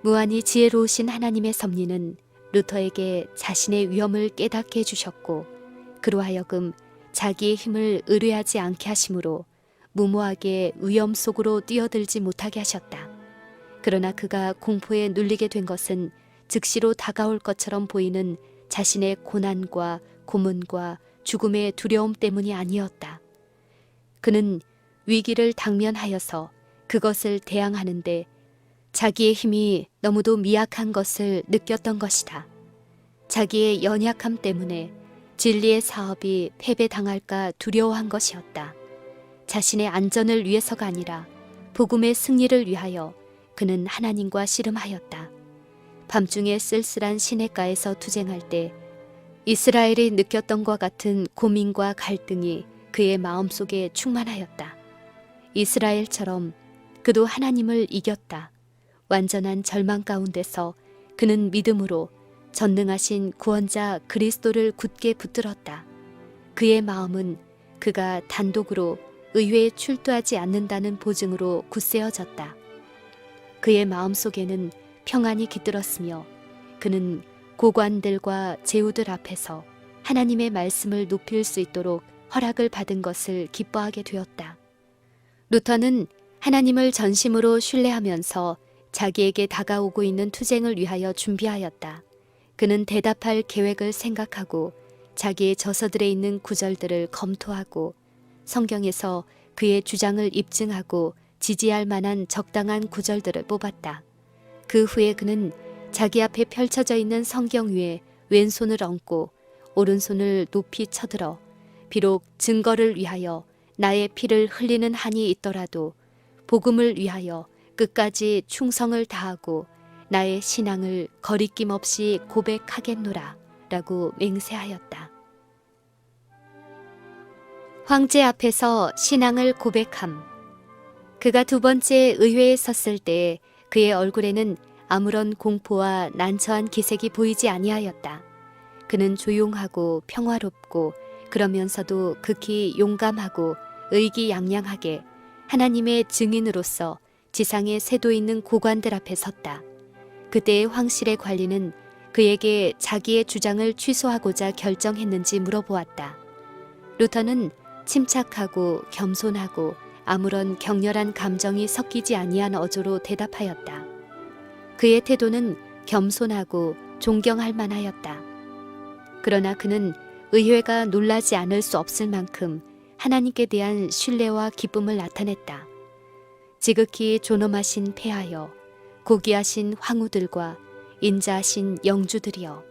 무한히 지혜로우신 하나님의 섭리는 루터에게 자신의 위험을 깨닫게 해주셨고 그로 하여금 자기의 힘을 의뢰하지 않게 하심으로 무모하게 위험 속으로 뛰어들지 못하게 하셨다. 그러나 그가 공포에 눌리게 된 것은 즉시로 다가올 것처럼 보이는 자신의 고난과 고문과 죽음의 두려움 때문이 아니었다. 그는 위기를 당면하여서 그것을 대항하는데 자기의 힘이 너무도 미약한 것을 느꼈던 것이다. 자기의 연약함 때문에 진리의 사업이 패배당할까 두려워한 것이었다. 자신의 안전을 위해서가 아니라 복음의 승리를 위하여 그는 하나님과 씨름하였다. 밤중에 쓸쓸한 시냇가에서 투쟁할 때 이스라엘이 느꼈던 것과 같은 고민과 갈등이 그의 마음속에 충만하였다. 이스라엘처럼 그도 하나님을 이겼다. 완전한 절망 가운데서 그는 믿음으로 전능하신 구원자 그리스도를 굳게 붙들었다. 그의 마음은 그가 단독으로 의회에 출두하지 않는다는 보증으로 굳세어졌다. 그의 마음속에는 평안이 깃들었으며 그는 고관들과 제후들 앞에서 하나님의 말씀을 높일 수 있도록 허락을 받은 것을 기뻐하게 되었다. 루터는 하나님을 전심으로 신뢰하면서 자기에게 다가오고 있는 투쟁을 위하여 준비하였다. 그는 대답할 계획을 생각하고 자기의 저서들에 있는 구절들을 검토하고 성경에서 그의 주장을 입증하고 지지할 만한 적당한 구절들을 뽑았다. 그 후에 그는 자기 앞에 펼쳐져 있는 성경 위에 왼손을 얹고 오른손을 높이 쳐들어 비록 증거를 위하여 나의 피를 흘리는 한이 있더라도 복음을 위하여 끝까지 충성을 다하고 나의 신앙을 거리낌 없이 고백하겠노라 라고 맹세하였다. 황제 앞에서 신앙을 고백함. 그가 두 번째 의회에 섰을 때 그의 얼굴에는 아무런 공포와 난처한 기색이 보이지 아니하였다. 그는 조용하고 평화롭고 그러면서도 극히 용감하고 의기양양하게 하나님의 증인으로서 지상에 세도 있는 고관들 앞에 섰다. 그때의 황실의 관리는 그에게 자기의 주장을 취소하고자 결정했는지 물어보았다. 루터는 침착하고 겸손하고 아무런 격렬한 감정이 섞이지 아니한 어조로 대답하였다. 그의 태도는 겸손하고 존경할 만하였다. 그러나 그는 의회가 놀라지 않을 수 없을 만큼 하나님께 대한 신뢰와 기쁨을 나타냈다. 지극히 존엄하신 폐하여 고귀하신 황후들과 인자하신 영주들이여,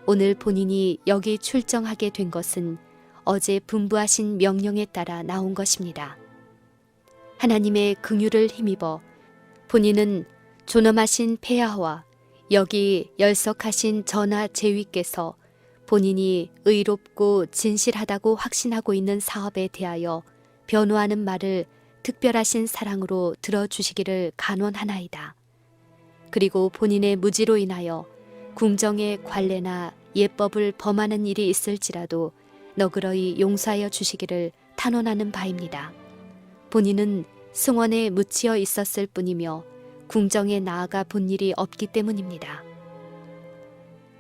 오늘 본인이 여기 출정하게 된 것은 어제 분부하신 명령에 따라 나온 것입니다. 하나님의 긍휼을 힘입어 본인은 존엄하신 폐하와 여기 열석하신 전하 제위께서 본인이 의롭고 진실하다고 확신하고 있는 사업에 대하여 변호하는 말을 특별하신 사랑으로 들어주시기를 간원하나이다. 그리고 본인의 무지로 인하여 궁정의 관례나 예법을 범하는 일이 있을지라도 너그러이 용서하여 주시기를 탄원하는 바입니다. 본인은 승원에 묻히어 있었을 뿐이며 궁정에 나아가 본 일이 없기 때문입니다.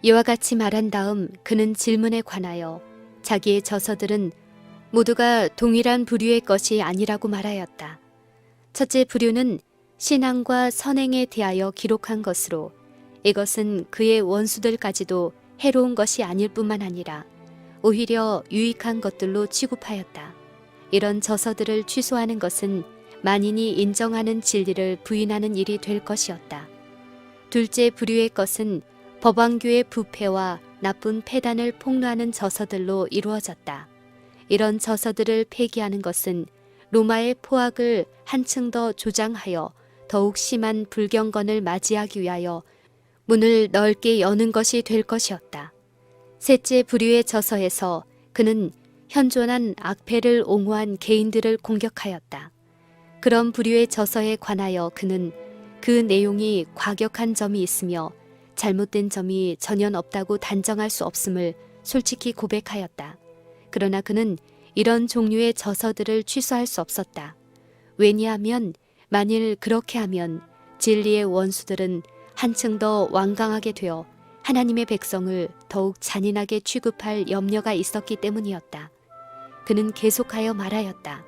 이와 같이 말한 다음 그는 질문에 관하여 자기의 저서들은 모두가 동일한 부류의 것이 아니라고 말하였다. 첫째 부류는 신앙과 선행에 대하여 기록한 것으로 이것은 그의 원수들까지도 해로운 것이 아닐 뿐만 아니라 오히려 유익한 것들로 취급하였다. 이런 저서들을 취소하는 것은 만인이 인정하는 진리를 부인하는 일이 될 것이었다. 둘째 부류의 것은 법왕교의 부패와 나쁜 폐단을 폭로하는 저서들로 이루어졌다. 이런 저서들을 폐기하는 것은 로마의 포악을 한층 더 조장하여 더욱 심한 불경건을 맞이하기 위하여 문을 넓게 여는 것이 될 것이었다. 셋째 부류의 저서에서 그는 현존한 악패를 옹호한 개인들을 공격하였다. 그런 부류의 저서에 관하여 그는 그 내용이 과격한 점이 있으며 잘못된 점이 전혀 없다고 단정할 수 없음을 솔직히 고백하였다. 그러나 그는 이런 종류의 저서들을 취소할 수 없었다. 왜냐하면 만일 그렇게 하면 진리의 원수들은 한층 더 완강하게 되어 하나님의 백성을 더욱 잔인하게 취급할 염려가 있었기 때문이었다. 그는 계속하여 말하였다.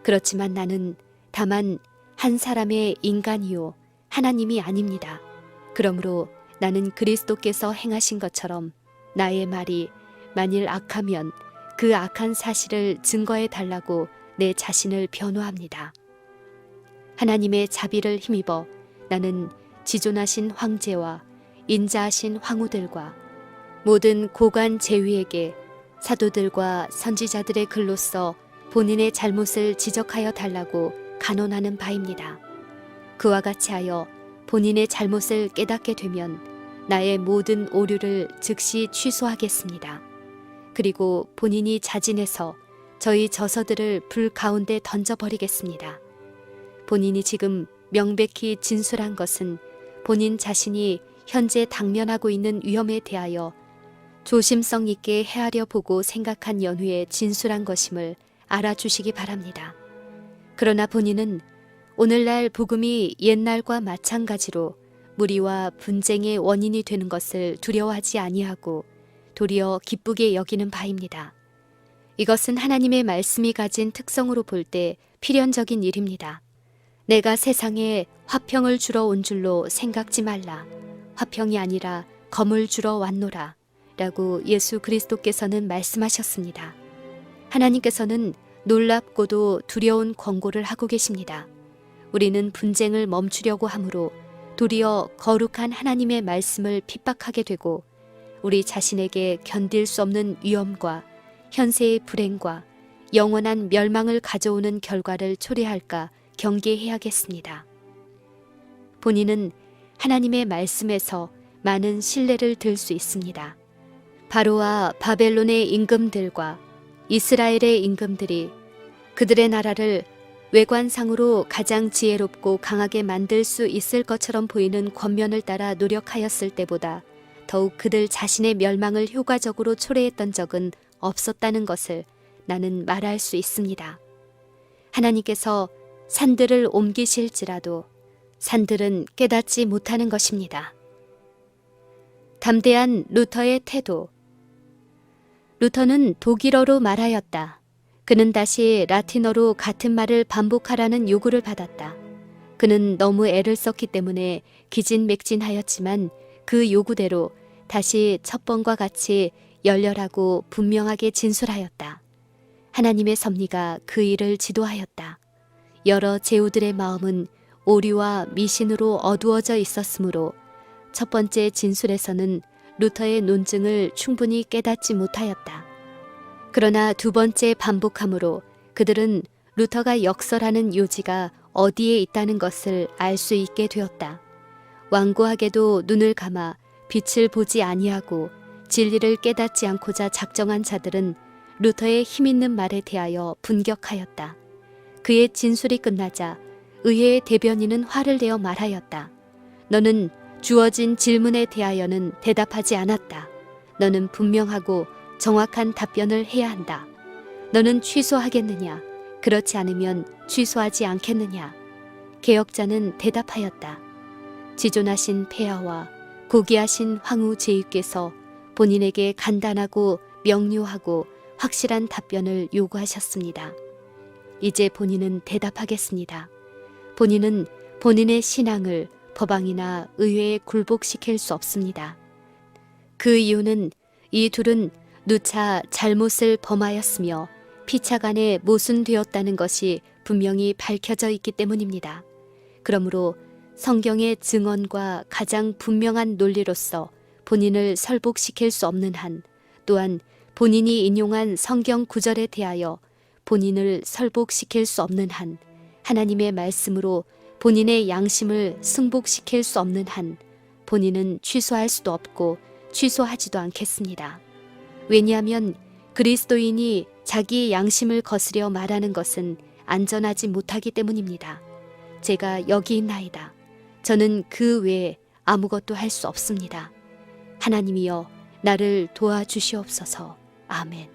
그렇지만 나는 다만 한 사람의 인간이요 하나님이 아닙니다. 그러므로 나는 그리스도께서 행하신 것처럼 나의 말이 만일 악하면 그 악한 사실을 증거해 달라고 내 자신을 변호합니다. 하나님의 자비를 힘입어 나는 지존하신 황제와 인자하신 황후들과 모든 고관 제위에게 사도들과 선지자들의 글로써 본인의 잘못을 지적하여 달라고 간언하는 바입니다. 그와 같이 하여 본인의 잘못을 깨닫게 되면 나의 모든 오류를 즉시 취소하겠습니다. 그리고 본인이 자진해서 저희 저서들을 불 가운데 던져버리겠습니다. 본인이 지금 명백히 진술한 것은 본인 자신이 현재 당면하고 있는 위험에 대하여 조심성 있게 헤아려 보고 생각한 연후에 진술한 것임을 알아주시기 바랍니다. 그러나 본인은 오늘날 복음이 옛날과 마찬가지로 무리와 분쟁의 원인이 되는 것을 두려워하지 아니하고 도리어 기쁘게 여기는 바입니다. 이것은 하나님의 말씀이 가진 특성으로 볼 때 필연적인 일입니다. 내가 세상에 화평을 주러 온 줄로 생각지 말라. 화평이 아니라 검을 주러 왔노라. 라고 예수 그리스도께서는 말씀하셨습니다. 하나님께서는 놀랍고도 두려운 권고를 하고 계십니다. 우리는 분쟁을 멈추려고 하므로 도리어 거룩한 하나님의 말씀을 핍박하게 되고 우리 자신에게 견딜 수 없는 위험과 현세의 불행과 영원한 멸망을 가져오는 결과를 초래할까 경계해야겠습니다. 본인은 하나님의 말씀에서 많은 신뢰를 들 수 있습니다. 바로와 바벨론의 임금들과 이스라엘의 임금들이 그들의 나라를 외관상으로 가장 지혜롭고 강하게 만들 수 있을 것처럼 보이는 권면을 따라 노력하였을 때보다 더욱 그들 자신의 멸망을 효과적으로 초래했던 적은 없었다는 것을 나는 말할 수 있습니다. 하나님께서 산들을 옮기실지라도 산들은 깨닫지 못하는 것입니다. 담대한 루터의 태도. 루터는 독일어로 말하였다. 그는 다시 라틴어로 같은 말을 반복하라는 요구를 받았다. 그는 너무 애를 썼기 때문에 기진맥진하였지만 그 요구대로 다시 첫 번과 같이 열렬하고 분명하게 진술하였다. 하나님의 섭리가 그 일을 지도하였다. 여러 제후들의 마음은 오류와 미신으로 어두워져 있었으므로 첫 번째 진술에서는 루터의 논증을 충분히 깨닫지 못하였다. 그러나 두 번째 반복함으로 그들은 루터가 역설하는 요지가 어디에 있다는 것을 알 수 있게 되었다. 완고하게도 눈을 감아 빛을 보지 아니하고 진리를 깨닫지 않고자 작정한 자들은 루터의 힘있는 말에 대하여 분격하였다. 그의 진술이 끝나자 의회의 대변인은 화를 내어 말하였다. 너는 주어진 질문에 대하여는 대답하지 않았다. 너는 분명하고 정확한 답변을 해야 한다. 너는 취소하겠느냐? 그렇지 않으면 취소하지 않겠느냐? 개혁자는 대답하였다. 지존하신 폐하와 고귀하신 황후 제위께서 본인에게 간단하고 명료하고 확실한 답변을 요구하셨습니다. 이제 본인은 대답하겠습니다. 본인은 본인의 신앙을 법왕이나 의회에 굴복시킬 수 없습니다. 그 이유는 이 둘은 누차 잘못을 범하였으며 피차간에 모순되었다는 것이 분명히 밝혀져 있기 때문입니다. 그러므로 성경의 증언과 가장 분명한 논리로서 본인을 설복시킬 수 없는 한, 또한 본인이 인용한 성경 구절에 대하여 본인을 설복시킬 수 없는 한, 하나님의 말씀으로 본인의 양심을 승복시킬 수 없는 한, 본인은 취소할 수도 없고 취소하지도 않겠습니다. 왜냐하면 그리스도인이 자기의 양심을 거스려 말하는 것은 안전하지 못하기 때문입니다. 제가 여기 있나이다. 저는 그 외에 아무것도 할 수 없습니다. 하나님이여 나를 도와주시옵소서. 아멘.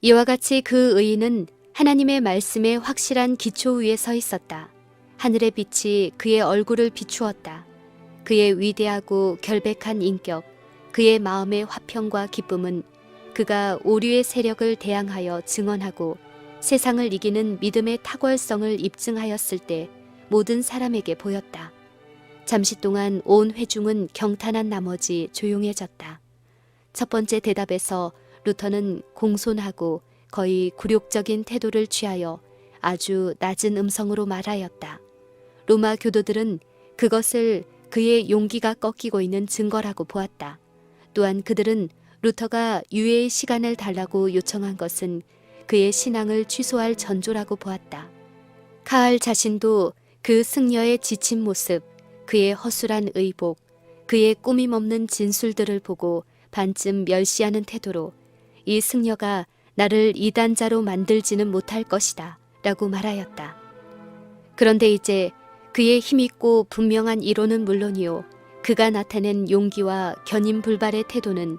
이와 같이 그 의인은 하나님의 말씀에 확실한 기초 위에 서 있었다. 하늘의 빛이 그의 얼굴을 비추었다. 그의 위대하고 결백한 인격, 그의 마음의 화평과 기쁨은 그가 오류의 세력을 대항하여 증언하고 세상을 이기는 믿음의 탁월성을 입증하였을 때 모든 사람에게 보였다. 잠시 동안 온 회중은 경탄한 나머지 조용해졌다. 첫 번째 대답에서 루터는 공손하고 거의 굴욕적인 태도를 취하여 아주 낮은 음성으로 말하였다. 로마 교도들은 그것을 그의 용기가 꺾이고 있는 증거라고 보았다. 또한 그들은 루터가 유예의 시간을 달라고 요청한 것은 그의 신앙을 취소할 전조라고 보았다. 카할 자신도 그 승려의 지친 모습, 그의 허술한 의복, 그의 꾸밈없는 진술들을 보고 반쯤 멸시하는 태도로 이 승려가 나를 이단자로 만들지는 못할 것이다 라고 말하였다. 그런데 이제 그의 힘있고 분명한 이론은 물론이요, 그가 나타낸 용기와 견인불발의 태도는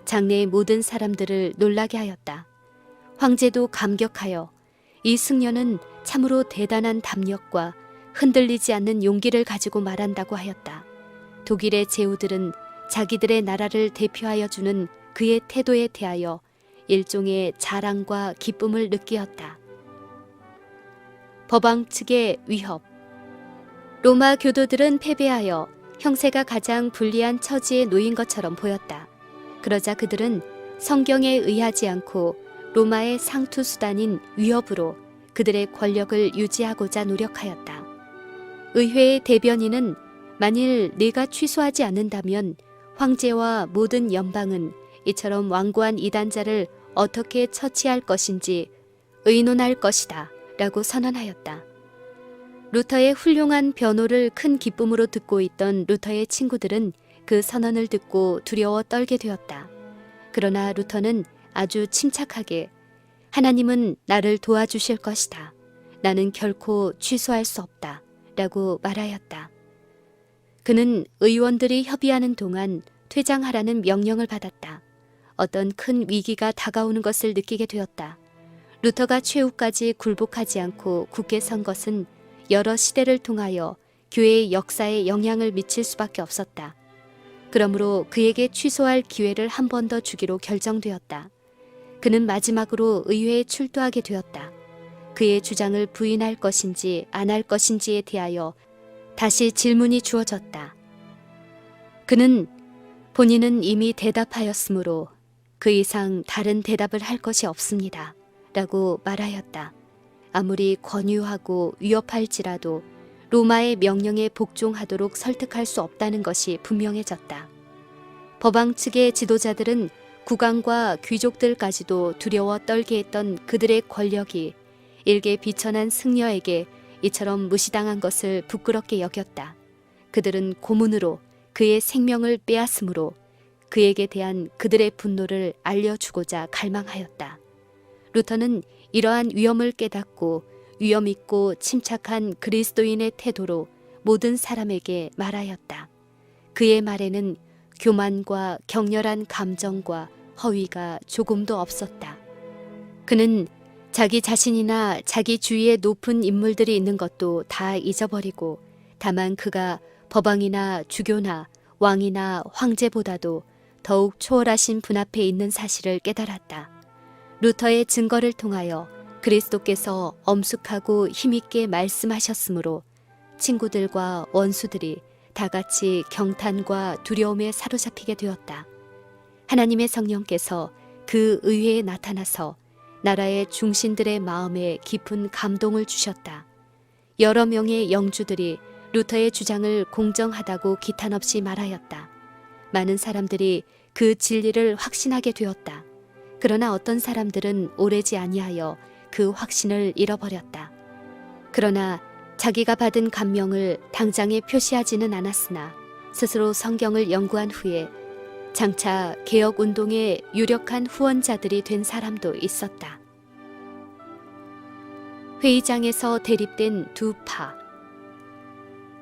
장내의 모든 사람들을 놀라게 하였다. 황제도 감격하여 이 승려는 참으로 대단한 담력과 흔들리지 않는 용기를 가지고 말한다고 하였다. 독일의 제후들은 자기들의 나라를 대표하여 주는 그의 태도에 대하여 일종의 자랑과 기쁨을 느끼었다. 법왕 측의 위협. 로마 교도들은 패배하여 형세가 가장 불리한 처지에 놓인 것처럼 보였다. 그러자 그들은 성경에 의하지 않고 로마의 상투 수단인 위협으로 그들의 권력을 유지하고자 노력하였다. 의회의 대변인은 만일 네가 취소하지 않는다면 황제와 모든 연방은 이처럼 완고한 이단자를 어떻게 처치할 것인지 의논할 것이다 라고 선언하였다. 루터의 훌륭한 변호를 큰 기쁨으로 듣고 있던 루터의 친구들은 그 선언을 듣고 두려워 떨게 되었다. 그러나 루터는 아주 침착하게 하나님은 나를 도와주실 것이다. 나는 결코 취소할 수 없다. 라고 말하였다. 그는 의원들이 협의하는 동안 퇴장하라는 명령을 받았다. 어떤 큰 위기가 다가오는 것을 느끼게 되었다. 루터가 최후까지 굴복하지 않고 굳게 선 것은 여러 시대를 통하여 교회의 역사에 영향을 미칠 수밖에 없었다. 그러므로 그에게 취소할 기회를 한 번 더 주기로 결정되었다. 그는 마지막으로 의회에 출두하게 되었다. 그의 주장을 부인할 것인지 안 할 것인지에 대하여 다시 질문이 주어졌다. 그는 본인은 이미 대답하였으므로 그 이상 다른 대답을 할 것이 없습니다. 라고 말하였다. 아무리 권유하고 위협할지라도 로마의 명령에 복종하도록 설득할 수 없다는 것이 분명해졌다. 법왕 측의 지도자들은 국왕과 귀족들까지도 두려워 떨게 했던 그들의 권력이 일개 비천한 승려에게 이처럼 무시당한 것을 부끄럽게 여겼다. 그들은 고문으로 그의 생명을 빼앗으므로 그에게 대한 그들의 분노를 알려주고자 갈망하였다. 루터는 이러한 위험을 깨닫고 위엄있고 침착한 그리스도인의 태도로 모든 사람에게 말하였다. 그의 말에는 교만과 격렬한 감정과 허위가 조금도 없었다. 그는 자기 자신이나 자기 주위에 높은 인물들이 있는 것도 다 잊어버리고 다만 그가 법왕이나 주교나 왕이나 황제보다도 더욱 초월하신 분 앞에 있는 사실을 깨달았다. 루터의 증거를 통하여 그리스도께서 엄숙하고 힘있게 말씀하셨으므로 친구들과 원수들이 다 같이 경탄과 두려움에 사로잡히게 되었다. 하나님의 성령께서 그 의회에 나타나서 나라의 중신들의 마음에 깊은 감동을 주셨다. 여러 명의 영주들이 루터의 주장을 공정하다고 기탄 없이 말하였다. 많은 사람들이 그 진리를 확신하게 되었다. 그러나 어떤 사람들은 오래지 아니하여 그 확신을 잃어버렸다. 그러나 자기가 받은 감명을 당장에 표시하지는 않았으나 스스로 성경을 연구한 후에 장차 개혁운동의 유력한 후원자들이 된 사람도 있었다. 회의장에서 대립된 두 파.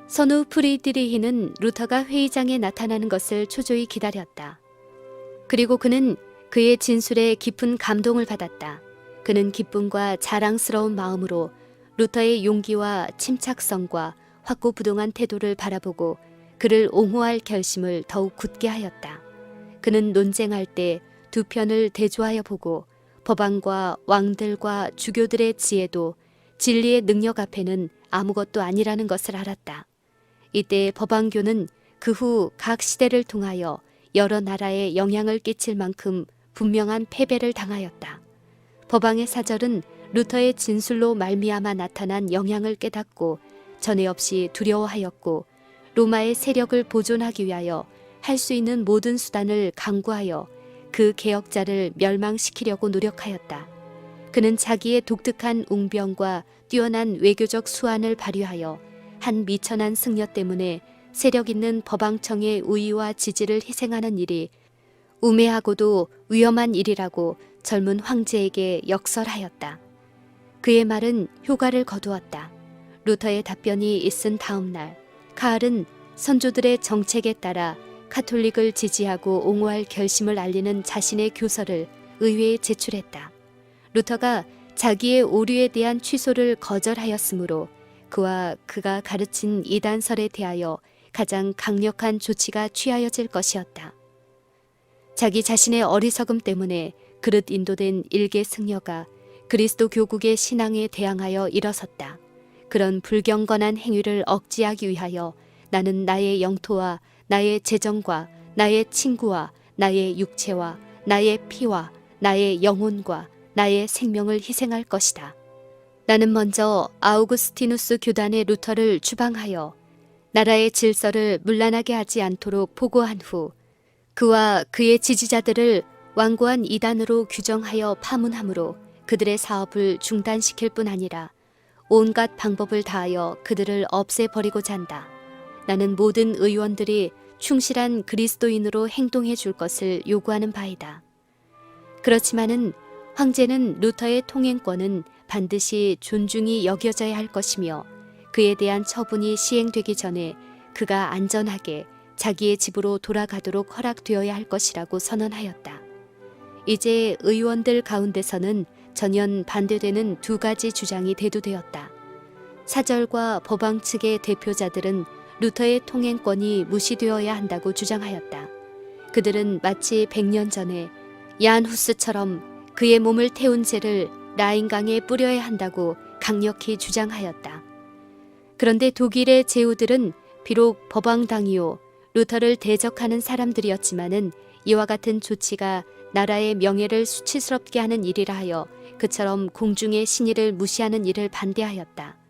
선우 프리드리히는 루터가 회의장에 나타나는 것을 초조히 기다렸다. 그리고 그는 그의 진술에 깊은 감동을 받았다. 그는 기쁨과 자랑스러운 마음으로 루터의 용기와 침착성과 확고부동한 태도를 바라보고 그를 옹호할 결심을 더욱 굳게 하였다. 그는 논쟁할 때 두 편을 대조하여 보고 법왕과 왕들과 주교들의 지혜도 진리의 능력 앞에는 아무것도 아니라는 것을 알았다. 이때 법왕교는 그 후 각 시대를 통하여 여러 나라에 영향을 끼칠 만큼 분명한 패배를 당하였다. 법왕의 사절은 루터의 진술로 말미암아 나타난 영향을 깨닫고 전에 없이 두려워하였고 로마의 세력을 보존하기 위하여 할 수 있는 모든 수단을 강구하여 그 개혁자를 멸망시키려고 노력하였다. 그는 자기의 독특한 웅변과 뛰어난 외교적 수완을 발휘하여 한 미천한 승려 때문에 세력 있는 법왕청의 우위와 지지를 희생하는 일이 우매하고도 위험한 일이라고 젊은 황제에게 역설하였다. 그의 말은 효과를 거두었다. 루터의 답변이 있은 다음 날, 카를은 선조들의 정책에 따라 카톨릭을 지지하고 옹호할 결심을 알리는 자신의 교서를 의회에 제출했다. 루터가 자기의 오류에 대한 취소를 거절하였으므로 그와 그가 가르친 이단설에 대하여 가장 강력한 조치가 취하여질 것이었다. 자기 자신의 어리석음 때문에 그릇 인도된 일개 승려가 그리스도 교국의 신앙에 대항하여 일어섰다. 그런 불경건한 행위를 억제하기 위하여 나는 나의 영토와 나의 재정과 나의 친구와 나의 육체와 나의 피와 나의 영혼과 나의 생명을 희생할 것이다. 나는 먼저 아우구스티누스 교단의 루터를 추방하여 나라의 질서를 문란하게 하지 않도록 보고한 후 그와 그의 지지자들을 완고한 이단으로 규정하여 파문함으로 그들의 사업을 중단시킬 뿐 아니라 온갖 방법을 다하여 그들을 없애버리고자 한다. 나는 모든 의원들이 충실한 그리스도인으로 행동해 줄 것을 요구하는 바이다. 그렇지만은 황제는 루터의 통행권은 반드시 존중이 여겨져야 할 것이며 그에 대한 처분이 시행되기 전에 그가 안전하게 자기의 집으로 돌아가도록 허락되어야 할 것이라고 선언하였다. 이제 의원들 가운데서는 전혀 반대되는 두 가지 주장이 대두되었다. 사절과 법왕 측의 대표자들은 루터의 통행권이 무시되어야 한다고 주장하였다. 그들은 마치 100년 전에 얀후스처럼 그의 몸을 태운 재를 라인강에 뿌려야 한다고 강력히 주장하였다. 그런데 독일의 제후들은 비록 법왕당이요 루터를 대적하는 사람들이었지만은 이와 같은 조치가 나라의 명예를 수치스럽게 하는 일이라 하여 그처럼 공중의 신의를 무시하는 일을 반대하였다.